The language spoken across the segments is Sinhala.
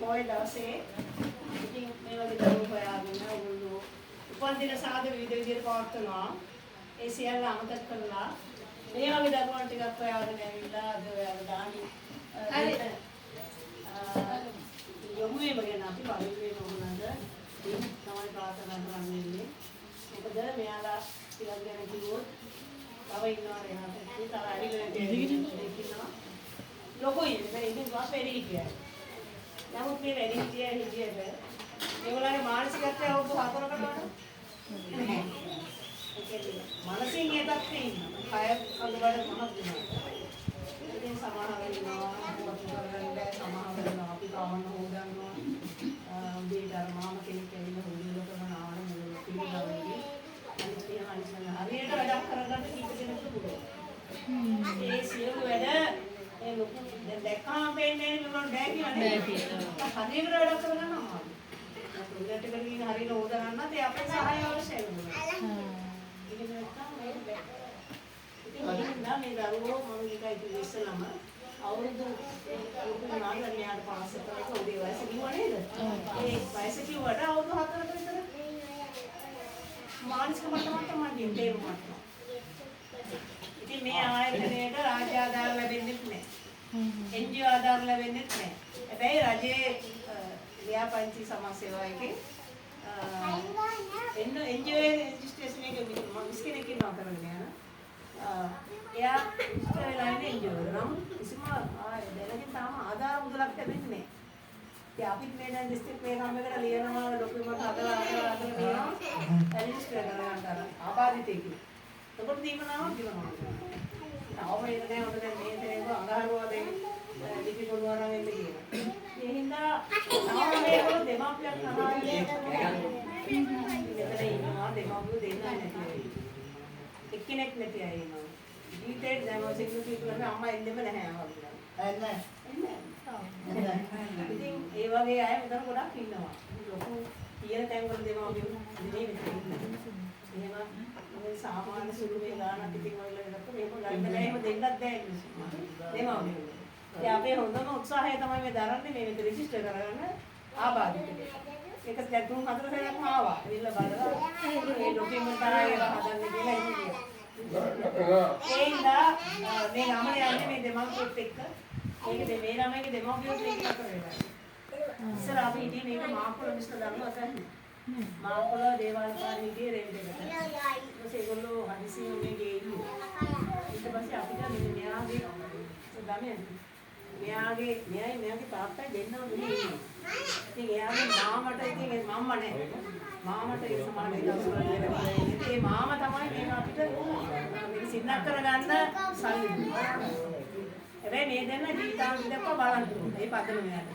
පොයි දවසේ ඉතින් මේ වගේ දරුවෝ හොයාගෙන ඔයගොල්ලෝ උපන්දින සාද විවිධ විදිහට පවත්වනවා. ඒ සියල්ල අමතක කරලා මේ වගේ දරුවන් ටිකක් හොයාගෙන ඇවිල්ලා අද ඔයාලා දානි හරි යොමු වෙගෙන අපි පරිපූර්ණ වුණාද ඉතින් තමයි ප්‍රාර්ථනා කරන්නේ. මොකද මෙයාලා ටිකක් ගැන කිව්වොත් තව ඉන්නවා එහාට තව ඇවිල්ලා ඉන්නවා ලොකුයි මේ ඉතින් ගාස් වැඩි හිටියා. නමුත් මේ වැඩි හිටියට ඒගොල්ලන්ගේ මානසිකත්වය අවුරුදු 4කට වඩා මනසින් එකක් තියෙනවා. කය අනුබඩ මහත් වෙනවා. ඉතින් සමාහ වෙනවා, සමාහ වෙනවා, අපි කවන්න හොදනවා. උදේට මාම කෙනෙක් ඇවිල්ලා හොදලා කරන ආවන මුල පිළිගන්නේ. අනිත් ඒ හරියට වැඩක් කරගන්න කීප දෙනෙකුට පුළුවන්. ඒ සියලු වැඩ ඒ ලොකු දැක්කාම පේන්නේ නේද මම බෑ කියන්නේ. හරියට වැඩක් කරගන්න අමාරුයි. ප්‍රොජෙක්ට් එකකින් හරියට හොද ගන්නත් ඒ අපේ සහාය අවශ්‍යයි වෙනවා. ඉතින් නැත්තම් මේක බෑ. ඉතින් මේ දරුවෝ මම එකයි ඉස්සෙල්ලාම අවුරුදු නාගරිකයාට පාස් කරලා උදේ වයස කිව්වා නේද? ඒ වයස කිව්වට අවුරුදු 4කට විතර මානසික මට්ටමට තමයි තේරුම් ගන්න. ඉතින් මේ ආයතනයේට රාජ්‍ය ආධාර ලැබෙන්නේ නැහැ. NGO ආධාර ලැබෙන්නේ නැහැ. හැබැයි රජයේ ව්‍යාපෘති සමාජ සේවාවකේ NGO රෙජිස්ට්‍රේෂන් එක මිස්කෙනෙක් ඉන්නවා කරන්නේ යන. එයා ඉස්තරලයිනේ NGO නම් කිසිම දැනගෙන තාම ආධාර මුදලක් ලැබෙන්නේ නැහැ. ඉතින් අපිත් මේ දැන් ඩිස්ට්‍රික්ට් මේකම් එකට ලියනවා ඩොකියුමන්ට් හදලා ලියනවා රෙජිස්ටර් කරගන්න අර ආබාධිතයෙක්. එතකොට දීපනාවක් දිනනවා. තාම ඒක නෑ උඩ දැන් මේ තේරෙව අඟහරුවා දෙන්න ලිපි කොළුවා නම් එන්න කියනවා. ඒ හින්දා තාම මේකවල දෙමාපියන් අහන්නේ මෙතන ඉන්නවා දෙමාපියෝ දෙන්නයි නැති. එක්කෙනෙක් නැති අය ඉන්නවා. ජීවිතේ දැන් ඔය සිකියුරිටි කරන අම්මා එන්නෙම නැහැ වගේ. එන්නේ. ඉතින් ඒ වගේ අය උදේ ගොඩක් ඉන්නවා. ලොකු කියන තැන් වල දෙමාපියෝ ඉන්නේ මෙතන. එහෙම මේ සාමාන්‍ය සුළු මේ ගානක් ඉතින් වල නේද මේක ගන්න බෑ එහෙම දෙන්නත් බෑ දෙමාපියෝ. ඉතින් අපේ හොඳම උත්සාහය තමයි මේ දරන්නේ මේ විදිහට රෙජිස්ටර් කරගන්න ආබාධිතට. ඒක දැක්ුම් 4 සැරයක්ම ආවා. ඉල්ල බලලා මේ ඩොකියුමන්ට් ආයෙ හදන්න කියලා ඉන්නේ. ඒඳා මේ ගමනේ යන්නේ මේ දෙමාපියොත් එක්ක. මේක මේ ළමයිගේ දෙමාපියොත් මේක කරලා. ඉස්සර අපි ඉතින් මේක මාපොළ මිස්ටර් දන්නවා අතන්නේ. මාපොළ දේවාල පාරිගේ රෙන්ට් එකට. ඊට ඒගොල්ලෝ හදිසියෙ මේ ගේලු. ඊට පස්සේ අපිට මෙයාගේ සදාමියන් මෙයාගේ තාත්තයි දෙන්නම මෙහෙ ඉන්නේ. ඉතින් එයාගේ මාමට ඉතින් මම්ම නැහැ. මාමට ඒ සමාන දවස්වල ඉන්නේ. ඒ මාම තමයි මේක අපිට මේක සින්නක් කරගන්න සල්ලි දුන්නේ. හැබැයි මේ දෙන්න ජීවිතාන්ත දෙක බලන්න ඕනේ. ඒ පදම මෙයාට.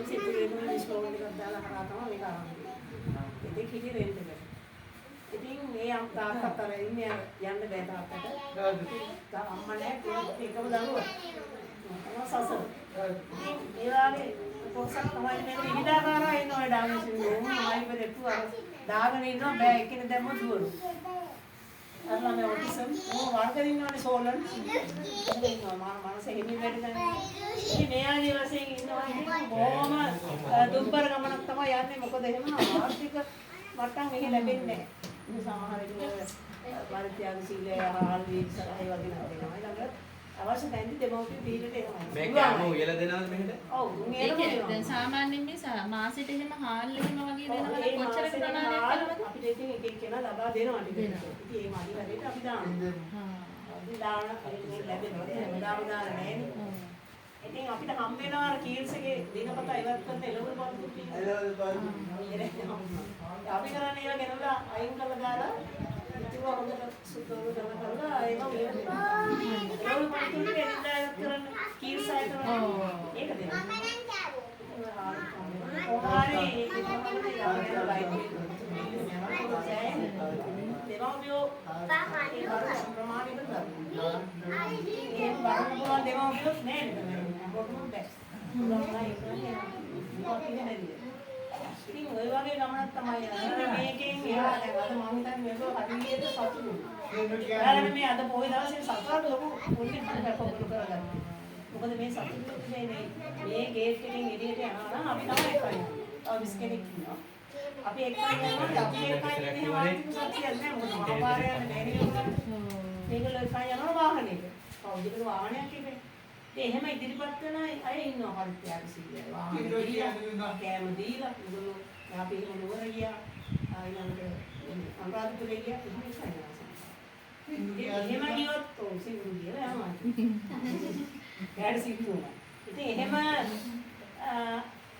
සිතුවේ දුන්නේ ස්ටෝන් එකක් දාලා කරා තමයි මේක ආරම්භ වෙන්නේ. ඒක කිරි රෙන්ට් එකට. ඉතින් මේ තාත්තට අර ඉන්නේ යන්න බෑ තාත්තට. අම්මා නැහැ ඒකම දරුවා. සසර. ඒ වගේ පොසක් තමයි මේ විවිධාකාර ඉන්න ඔය ඩාමේෂන් මොනවයි පෙරටු අර දාගෙන ඉන්නවා බෑ එකිනෙක දැම්ම දුවරු. අරලා මේ ඔටිසම් වර්ග දිනවනේ සෝලන්. මනස හිමි වැඩ ගන්න. ඉතින් මේ ආදී වශයෙන් ඉන්නවා ඉතින් බොහොම දුම්බර ගමනක් තමයි යන්නේ මොකද එහෙම ආර්ථික මට්ටම් මෙහෙ ලැබෙන්නේ නැහැ. සමහර විට පරිත්‍යාගශීලී ආහාර වීසරයි වගේ නැතිනවා. ඊළඟට අවශ්‍ය තැන්දි දෙමව්පිය පිළිවෙලට එනවා. මේක අමු උයලා දෙනවද මෙහෙට? ඔව් උයලා දෙනවා. දැන් සාමාන්‍යයෙන් මේ මාසෙට එහෙම හාල් එහෙම වගේ දෙනවද කොච්චර ප්‍රමාණයක් කරනවද? අපිට ඉතින් එක එක්කෙනා ලබා දෙනවා ටික. ඉතින් මේ මදි වැඩේට අපි දානවා. අපි දාන මේ ලැබෙනවා. හැමදාම දාලා නැහැනේ. ඉතින් අපිට හම් වෙනවා අර කීල්ස් එකේ දිනපතා ඉවත් කරන එළවලු බඳු තියෙනවා. එළවලු බඳු. අපි කරන්නේ ඒවා ගෙනලා අයින් කරලා දාලා ඉතින් හොඳට සුදුසු කරලා ඒක එළවලු බඳු දෙන්නා ඉවත් කරන කීල්ස් අය කරනවා. ඒක දෙනවා. ඔහාරේ ඒක තමයි යාගෙන ලයිට් දෙමාපියෝ ප්‍රමාණික කරනවා. ඒ බලන්න දෙමාපියෝ නෑ නේද? කොහොමද බෑ. ඉතින් ඔය වගේ ගමනක් තමයි යන්නේ. මේකෙන් එහා දැන් අද මම හිතන්නේ මේක හරියට සතුටුයි. මේ අද පොයි දවසේ සතුටට ලොකු පොඩි කරගන්න. මොකද මොකද මේ සතුටු මේ ගේට් එකෙන් එළියට යනවා නම් අපි තමයි එකයි යන්නේ. තව 20 කෙනෙක් ඉන්නවා. අපි එකයි යනවා අපි එකයි ඉන්නේ වාහනික සත්‍යයක් නෑ මොකද මහපාරේ යන්නේ බැරි වෙනවා. මේගොල්ලෝ එකයි යනවා වාහනේට. කවුරුද වාහනයක් ඉන්නේ? ඒ එහෙම ඉදිරිපත් කරන අය ඉන්නවා පරිත්‍යාග සීලය. වාහනේ දීලා කෑම දීලා ඒගොල්ලෝ අපි එහෙම නුවර ගියා. ඊළඟට අනුරාධපුරේ ගියා එහෙම එකයි යනවා. එහෙම ගියොත් ඔව් සිවුරු කියලා යනවා. යාට සිවුරු. ඉතින් එහෙම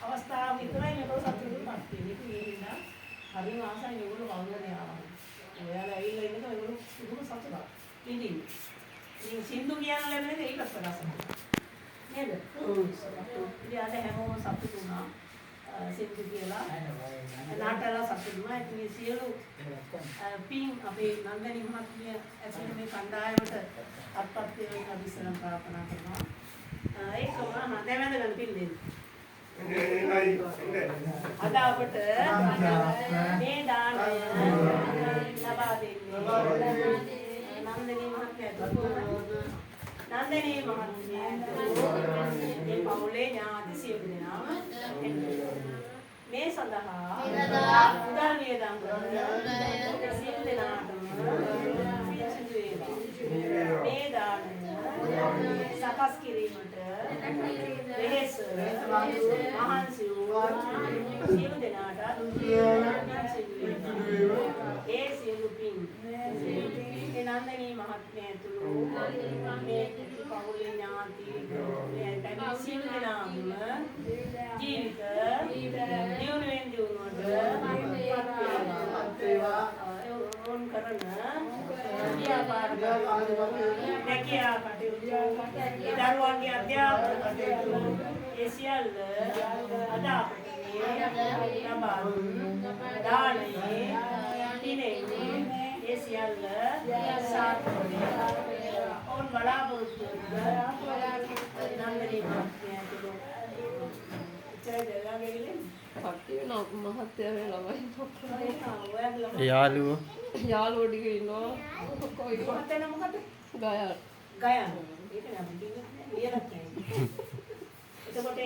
අවස්ථාව විතරයි මේක සතුටුපත් වෙන්නේ. ඒ නිසා හරිම ආසයි මේගොල්ලෝ කවුරුද ආවා. ඔයාලා ඇවිල්ලා ඉන්නකෝ ඒගොල්ලෝ සුදුම සතුටක්. ඉතින් සින්දු කියන ලැබෙන්නේ ඒකත් ප්‍රකාශනයි. නේද? ඉතින් අද හැමෝම සතුටු වුණා. සින්දු කියලා නාටකලා සතුටු වුණා. ඉතින් සියලු පින් අපේ නන්දනි මහත්මිය ඇතුළු මේ කණ්ඩායමට අත්පත් වේවා කියලා ඉස්සරහ ප්‍රාර්ථනා කරනවා. ඒකම දැවැඳ ගන්න පින් දෙන්න. අද අපට මේ දානය ලබා දෙන්නේ නන්දනී මහත්මියට නන්දනී මහත්මියට මේ පවුලේ ඥාති සියලු දෙනාම මේ සඳහා උදා වියදම් කරන සියලු දෙනාටම සිදු වේවා. මේ දානය සකස් කිරීමට වෙහෙස මහන්සි වූ සියලු දෙනාට ඒ සියලු පින් නන්දනී මහත්මිය ඇතුළු මේ පවුලේ ඥාති මේ සියලු දෙනාම ජීවිත දියුණුවෙන් දියුණුවට පත් වේවා. ඕන් කරන ව්‍යාපාර නැකියා කටයුතු ඒ දරුවන්ගේ අධ්‍යාපන කටයුතු ඒ සියල්ල අද අපට ලබා දානයේ තිනේ ඒ සියල්ල සාර්ථක වේවා. ඕන් බලාපොරොත්තු නන්දනී මහත්මියට යාළුවෝ ටික ඉන්නවා. එතකොට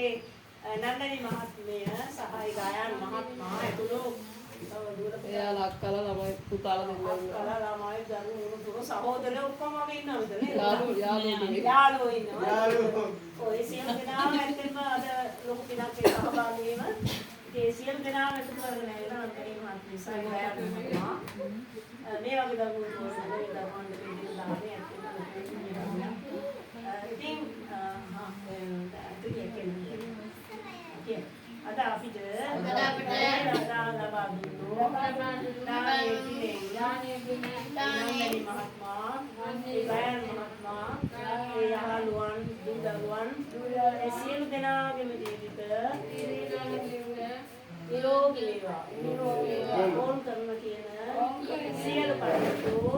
නන්දනී මහත්මිය සහාය ගායන් මහත්මයා ඇතුළු එයාලා අක්කලා ළමයි පුතාලා දෙන්නා. අක්කලා ළමයි දරුවෝ පුරු සහෝදරයෝ ඔක්කොම වගේ ඉන්නවද නේ? යාළුවෝ ඉන්නවා. ඔය සියලු දෙනාම ඇත්තටම අද ලොකු පිනක් සහභාගී වීම. ඒ සියලු දෙනාම එකතු කරගෙන ඇවිල්ලා නන්දනී මහත්මිය සහාය ගායන් මහත්මයා මේ වගේ දරුවෝ සමග දරුවන් දෙන්න දාන්නේ ඉතින් අද අපිට දාන ලබා දුන්නු දානේ නන්දනී මහත්මයා ඒ ගායන් මහත්මයා ඒ යාළුවන් දරුවන් ඒ සියලු දෙනාගේම ජීවිත නිරෝගී වේවා. ඕන් කරන කියන සියලු කටයුතු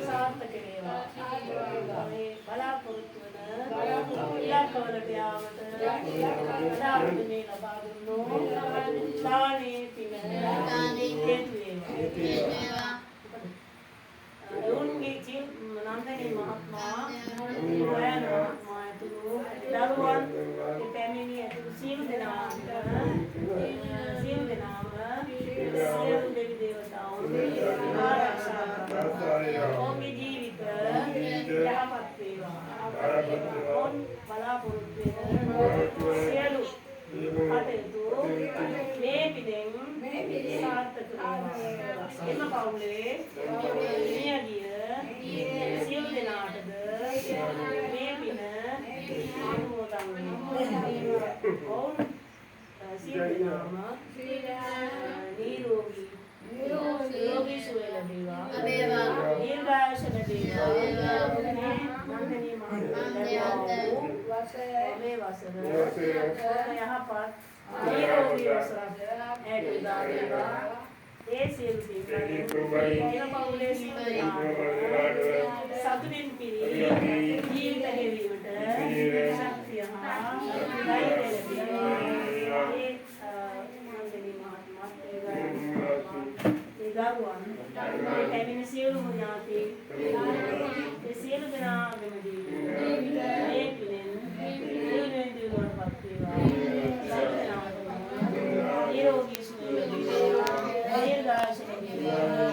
සාර්ථක වේවා. මේ බලාපොරොත්තු වන ඉලක්කවලට යාමට අපිට මේ ලබා දුන්නු දානේ පින හේතු වේවා. ඔවුන්ගේ නන්දනී මහත්මයා ගෝයන් මහත්මයා ඇතුළු දරුවන් පැමිණි ඇතුළු සියලු දෙනාම සියලු දෙවි දේවතාවුන් ආරක්ෂා කරනවා. ඔවුන්ගේ ජීවිත යහපත් වේවා. ඔවුන් බලාපොරොත්තු වෙන සියලු කටයුතු මේ පිටෙන් සාර්ථක වේවා. එම පවුලේ මියගිය සියලු දෙනාටද මේ පින අනුමෝදන් වෙනවා. ඔවුන් සියලු දෙනාම නිරෝගී සුවය ලැබේවා. දීර්ඝායුෂ ලැබේවා. නන්දනී මහත්මියට මේ වසර යහපත් නිරෝගී වසරක් ඇයට උදා වේවා. ඒ සියලු පින් එම පවුලේ සියලු දෙනාට සතුටින් පිරී ජීවිත ගෙවීමට ශක්තිය හා ධෛර්යය ලැබේවා. නන්දනී මහත්මියට ඒ දරුවන් පැමිණි සියලුම ඥාති ඒ සියලු දෙනාගේම ජීවිත මේ පිනෙන් නිරෝගී සුවය ලැබේවා. දීර්ඝායුෂ ලැබේවා.